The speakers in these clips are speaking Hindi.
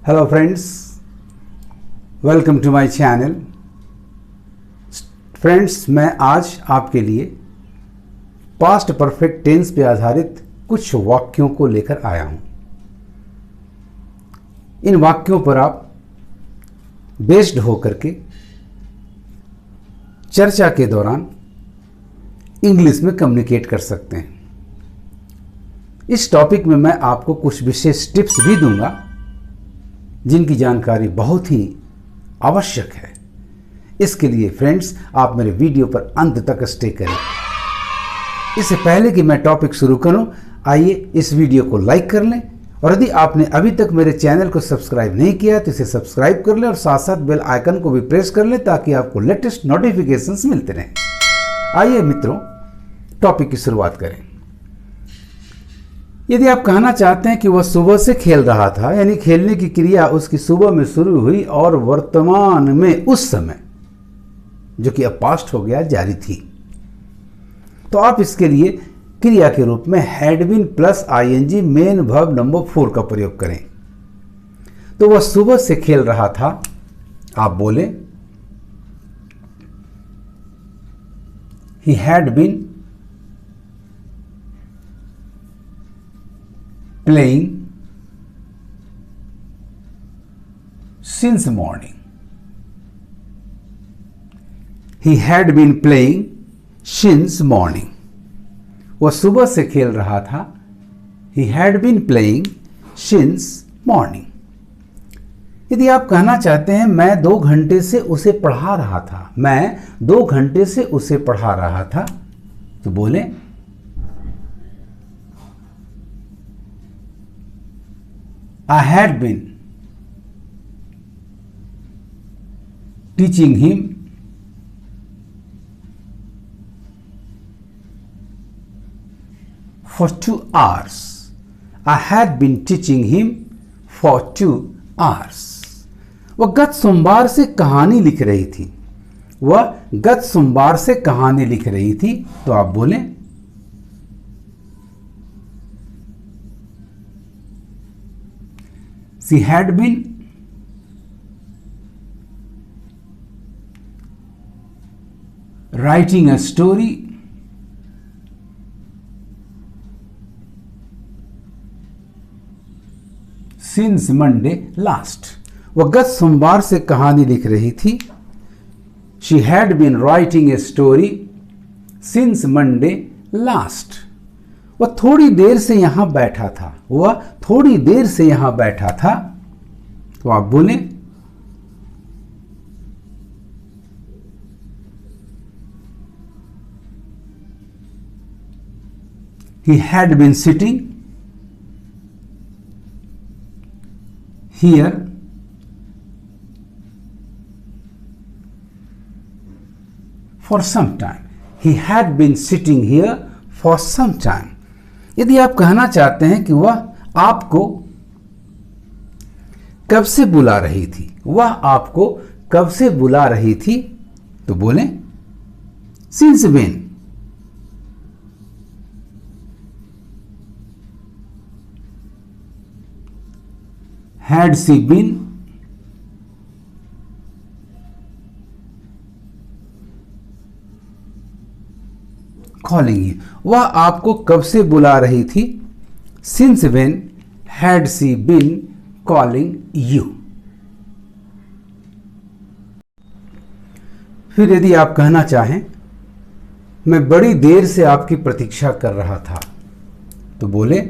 Hello friends, welcome to my channel. Friends, मैं आज आपके लिए पास्ट परफेक्ट टेंस पे आधारित कुछ वाक्यों को लेकर आया हूं। इन वाक्यों पर आप बेस्ड होकर के चर्चा के दौरान इंग्लिश में कम्युनिकेट कर सकते हैं। इस टॉपिक में मैं आपको कुछ विशेष टिप्स भी दूंगा जिनकी जानकारी बहुत ही आवश्यक है। इसके लिए फ्रेंड्स, आप मेरे वीडियो पर अंत तक स्टे करें। इससे पहले कि मैं टॉपिक शुरू करूं, आइए इस वीडियो को लाइक कर लें और यदि आपने अभी तक मेरे चैनल को सब्सक्राइब नहीं किया तो इसे सब्सक्राइब कर लें और साथ साथ बेल आइकन को भी प्रेस कर लें ताकि आपको लेटेस्ट नोटिफिकेशंस मिलते रहें। आइए मित्रों, टॉपिक की शुरुआत करें। यदि आप कहना चाहते हैं कि वह सुबह से खेल रहा था, यानी खेलने की क्रिया उसकी सुबह में शुरू हुई और वर्तमान में उस समय, जो कि अब पास्ट हो गया, जारी थी, तो आप इसके लिए क्रिया के रूप में had been plus ING main verb number 4 का प्रयोग करें। तो वह सुबह से खेल रहा था, आप बोले he had been playing since morning. He had been playing since morning. वह सुबह से खेल रहा था। He had been playing since morning. यदि आप कहना चाहते हैं मैं 2 घंटे से उसे पढ़ा रहा था, मैं 2 घंटे से उसे पढ़ा रहा था, तो बोले I had been teaching him for 2 hours. I had been teaching him for 2 hours. वह गत सोमवार से कहानी लिख रही थी। वह गत सोमवार से कहानी लिख रही थी, तो आप बोलें She had been writing a story since Monday last. वह गत सोमवार से कहानी लिख रही थी। She had been writing a story since Monday last. वह थोड़ी देर से यहां बैठा था। वह थोड़ी देर से यहां बैठा था, तो आप बोले He had been sitting here for some time. He had been sitting here for some time. यदि आप कहना चाहते हैं कि वह आपको कब से बुला रही थी, वह आपको कब से बुला रही थी, तो बोलें since when. Had she been calling you. वह आपको कब से बुला रही थी, since when had she been calling you. फिर यदि आप कहना चाहें मैं बड़ी देर से आपकी प्रतीक्षा कर रहा था, तो बोले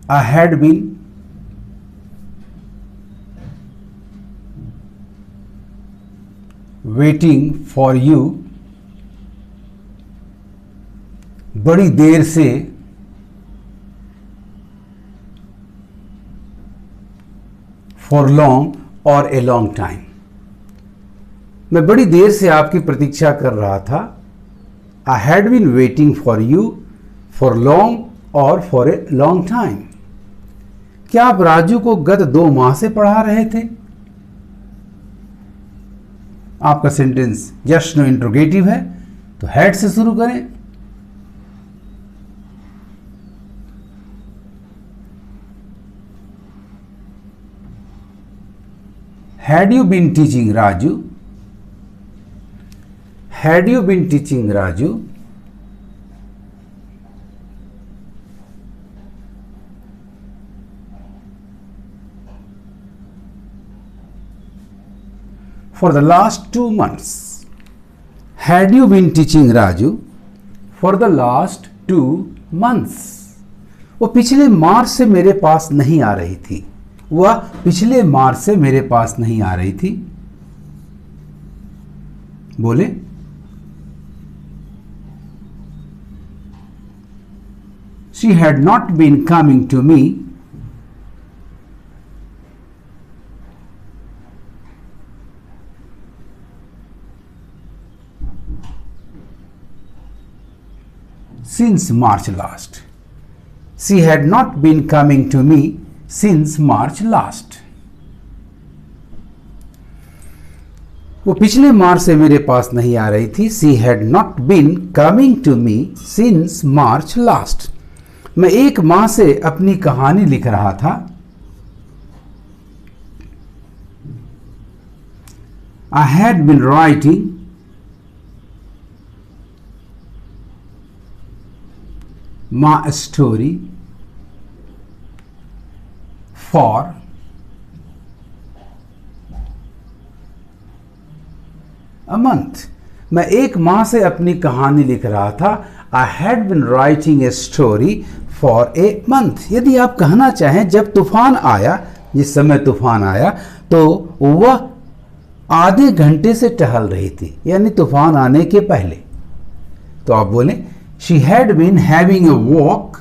I had been waiting for you. बड़ी देर से for long or a long time. मैं बड़ी देर से आपकी प्रतीक्षा कर रहा था। I had been waiting for you for long or for a long time. क्या आप राजू को गत 2 माह से पढ़ा रहे थे? आपका सेंटेंस यस नो इंट्रोगेटिव है, तो हैड से शुरू करें। Had you been teaching Raju, had you been teaching Raju, for the last 2 months. Had you been teaching Raju for the last 2 months? वो पिछले मार्च से मेरे पास नहीं आ रही थी, वह पिछले मार्च से मेरे पास नहीं आ रही थी। बोले she had not been coming to me since March last. She had not been coming to me since March last. वो पिछले मार्च से मेरे पास नहीं आ रही थी। She had not been coming to me since March last. मैं 1 माह से अपनी कहानी लिख रहा था। I had been writing my story for a month. मैं 1 माह से अपनी कहानी लिख रहा था। I had been writing a story for a month. यदि आप कहना चाहें जब तूफान आया, जिस समय तूफान आया, तो वह आधे घंटे से टहल रही थी, यानी तूफान आने के पहले। तो आप बोलें she had been having a walk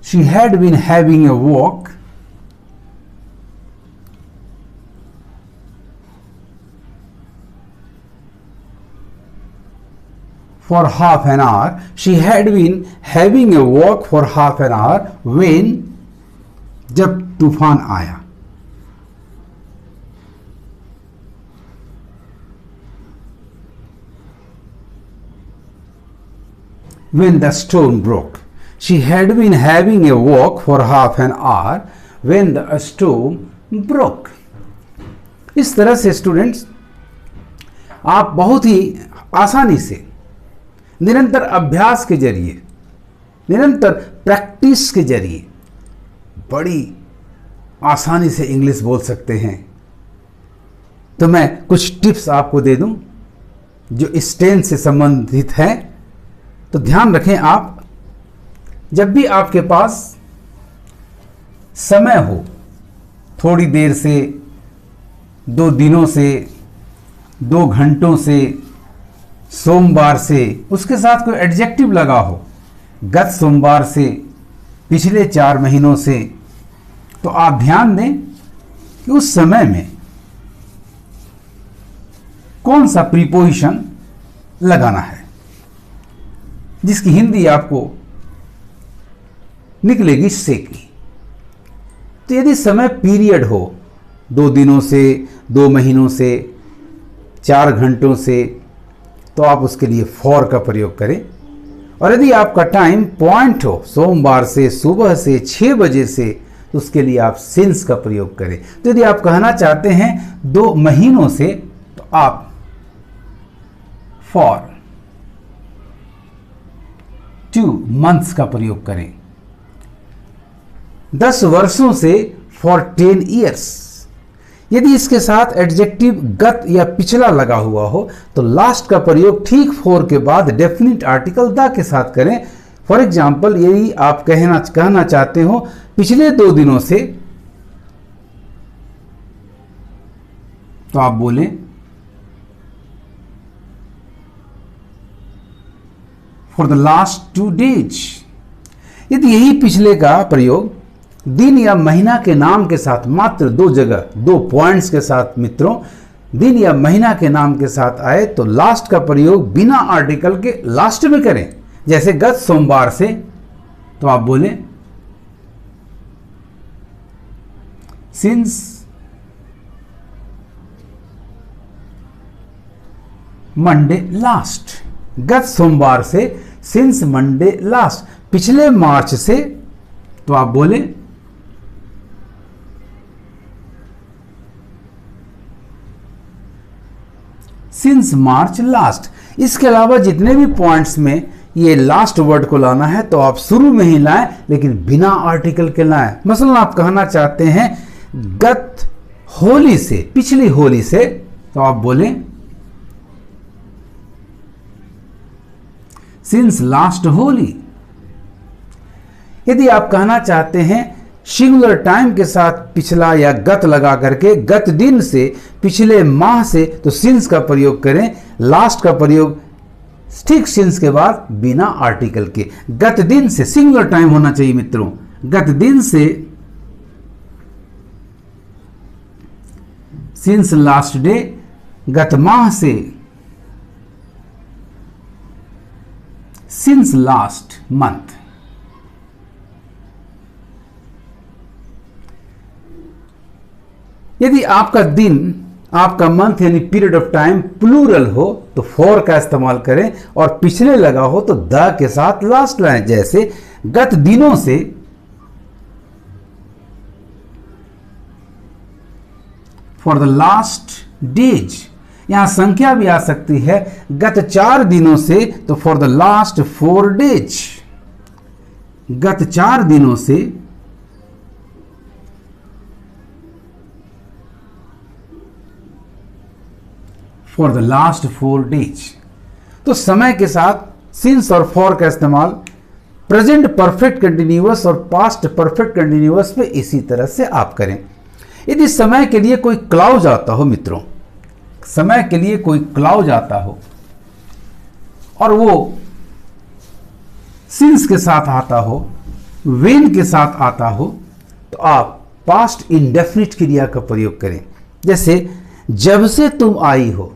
she had been having a walk for half an hour. She had been having a walk for half an hour when, जब तूफान आया। When the storm broke. She had been having a walk for half an hour when the storm broke. इस तरह से स्टूडेंट्स आप बहुत ही आसानी से निरंतर अभ्यास के जरिए, निरंतर प्रैक्टिस के जरिए बड़ी आसानी से इंग्लिश बोल सकते हैं। तो मैं कुछ टिप्स आपको दे दूं जो इस टेंस से संबंधित हैं। तो ध्यान रखें, आप जब भी आपके पास समय हो, थोड़ी देर से, 2 दिनों से, 2 घंटों से, सोमवार से, उसके साथ कोई एडजेक्टिव लगा हो, गत सोमवार से, पिछले 4 महीनों से, तो आप ध्यान दें कि उस समय में कौन सा प्रीपोजिशन लगाना है, जिसकी हिंदी आपको निकलेगी से की। तो यदि समय पीरियड हो, 2 दिनों से, 2 महीनों से, 4 घंटों से, तो आप उसके लिए फॉर का प्रयोग करें। और यदि आपका टाइम पॉइंट हो, सोमवार से सुबह से 6 बजे से, तो उसके लिए आप सिंस का प्रयोग करें। तो यदि आप कहना चाहते हैं 2 महीनों से, तो आप फॉर 2 मंथ्स का प्रयोग करें। 10 वर्षों से फॉर 10 ईयर्स। यदि इसके साथ एडजेक्टिव गत या पिछला लगा हुआ हो, तो लास्ट का प्रयोग ठीक फॉर के बाद डेफिनेट आर्टिकल द के साथ करें। फॉर एग्जाम्पल, यदि आप कहना चाहते हो पिछले 2 दिनों से, तो आप बोलें फॉर द लास्ट 2 डेज। यदि यही पिछले का प्रयोग दिन या महीना के नाम के साथ, मात्र 2 जगह 2 पॉइंट्स के साथ मित्रों, दिन या महीना के नाम के साथ आए, तो लास्ट का प्रयोग बिना आर्टिकल के लास्ट में करें। जैसे गत सोमवार से, तो आप बोलें सिंस मंडे लास्ट। गत सोमवार से, सिंस मंडे लास्ट, पिछले मार्च से, तो आप बोले सिंस मार्च लास्ट। इसके अलावा जितने भी पॉइंट्स में ये लास्ट वर्ड को लाना है तो आप शुरू में ही लाएं, लेकिन बिना आर्टिकल के लाएं। मसलन आप कहना चाहते हैं गत होली से, पिछली होली से, तो आप बोलें सिंस लास्ट होली। यदि आप कहना चाहते हैं सिंगुलर टाइम के साथ पिछला या गत लगा करके, गत दिन से, पिछले माह से, तो सिंस का प्रयोग करें। लास्ट का प्रयोग ठीक सिंस के बाद बिना आर्टिकल के। गत दिन से सिंगुलर टाइम होना चाहिए मित्रों। गत दिन से, सिंस लास्ट डे, गत माह से, सिंस लास्ट मंथ। यदि आपका दिन, आपका मंथ यानी पीरियड ऑफ टाइम प्लूरल हो तो फॉर का इस्तेमाल करें, और पिछले लगा हो तो द के साथ लास्ट लाइन। जैसे गत दिनों से, फॉर द लास्ट डेज। यहां संख्या भी आ सकती है, गत 4 दिनों से, तो फॉर द लास्ट 4 डेज। गत 4 दिनों से, फॉर द लास्ट 4 डेज। तो समय के साथ सिंस और फॉर का इस्तेमाल प्रेजेंट परफेक्ट कंटिन्यूअस और पास्ट परफेक्ट कंटिन्यूअस में इसी तरह से आप करें। यदि समय के लिए कोई क्लाउज आता हो मित्रों, समय के लिए कोई क्लाउज आता हो और वो सिंस के साथ आता हो, व्हेन के साथ आता हो, तो आप पास्ट इंडेफिनिट क्रिया का प्रयोग करें। जैसे जब से तुम आई हो,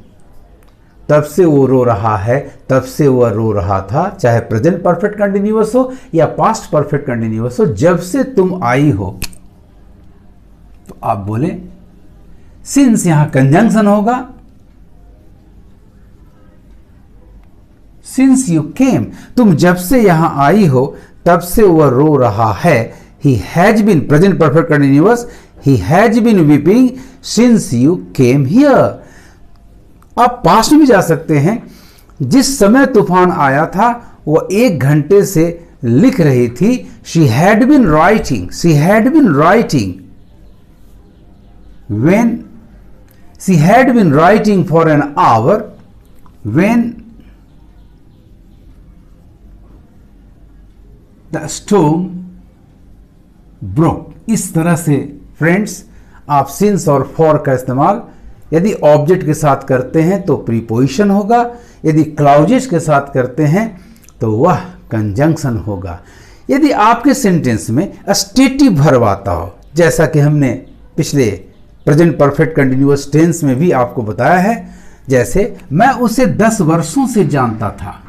तब से वो रो रहा है, तब से वह रो रहा था, चाहे प्रेजेंट परफेक्ट कंटिन्यूअस हो या पास्ट परफेक्ट कंटिन्यूअस हो। जब से तुम आई हो, तो आप बोले सिंस, यहां कंजंक्शन होगा, सिंस यू केम। तुम जब से यहां आई हो, तब से वह रो रहा है। He has been, present perfect continuous, he has been weeping since you came here. आप पास्ट में जा सकते हैं, जिस समय तूफान आया था वो 1 घंटे से लिख रही थी। She had been writing, she had been writing when she had been writing for an hour when the storm broke। इस तरह से फ्रेंड्स आप सिंस और फॉर का इस्तेमाल यदि ऑब्जेक्ट के साथ करते हैं तो प्रीपोजिशन होगा, यदि क्लाउजेस के साथ करते हैं तो वह कंजंक्शन होगा। यदि आपके सेंटेंस में स्टेटिव वर्ब आता हो, जैसा कि हमने पिछले प्रेजेंट परफेक्ट कंटिन्यूअस टेंस में भी आपको बताया है, जैसे मैं उसे 10 वर्षों से जानता था।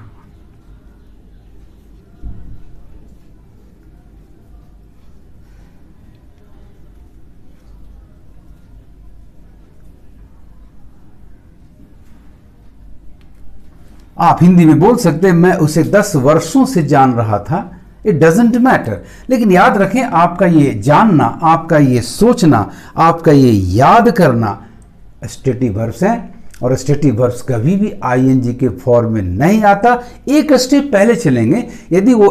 आप हिंदी में बोल सकते हैं मैं उसे 10 वर्षों से जान रहा था। It doesn't matter. लेकिन याद रखें, आपका ये जानना, आपका ये सोचना, आपका ये याद करना स्टेटिव वर्ब्स हैं, और स्टेटिव वर्ब्स कभी भी आईएनजी के फॉर्म में नहीं आता। एक स्टेप पहले चलेंगे। यदि वो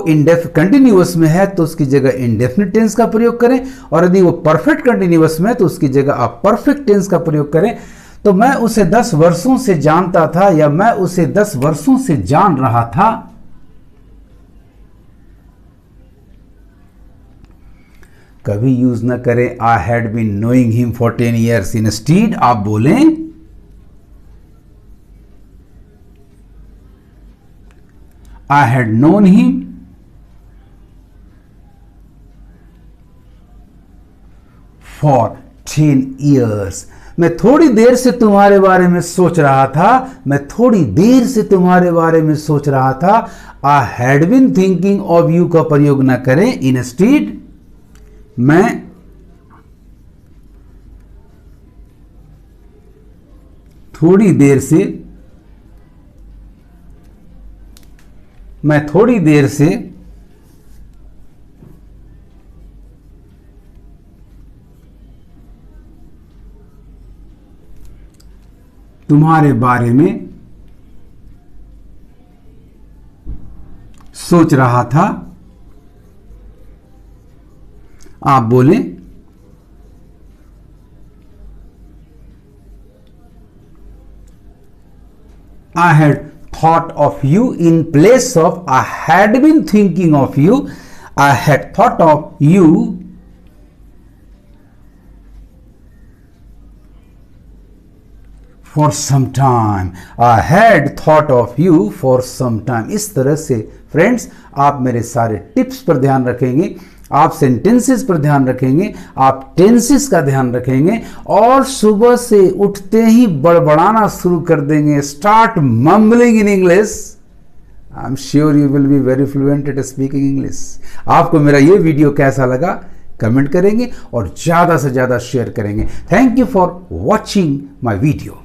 कंटिन्यूअस में है तो उसकी जगह इंडेफिनिट टेंस का प्रयोग करें, और यदि वो परफेक्ट कंटिन्यूअस में है तो उसकी जगह आप परफेक्ट टेंस का प्रयोग करें। तो मैं उसे 10 वर्षों से जानता था, या मैं उसे 10 वर्षों से जान रहा था। कभी यूज न करें I had been knowing him for 10 years. Instead आप बोलें I had known him for 10 years. मैं थोड़ी देर से तुम्हारे बारे में सोच रहा था, मैं थोड़ी देर से तुम्हारे बारे में सोच रहा था। I had been thinking of you का प्रयोग न करें। इंस्टीड मैं थोड़ी देर से मैं थोड़ी देर से तुम्हारे बारे में सोच रहा था। आप बोलें, I had thought of you in place of I had been thinking of you. I had thought of you for some time. I had thought of you for some time. इस तरह से फ्रेंड्स आप मेरे सारे टिप्स पर ध्यान रखेंगे, आप सेंटेंसेस पर ध्यान रखेंगे, आप टेंसेस का ध्यान रखेंगे और सुबह से उठते ही बड़बड़ाना शुरू कर देंगे। Start mumbling in English. I am sure you will be very fluent eight speaking English. आपको मेरा ये वीडियो कैसा लगा कमेंट करेंगे और ज़्यादा से ज़्यादा शेयर करेंगे। Thank you for watching my video.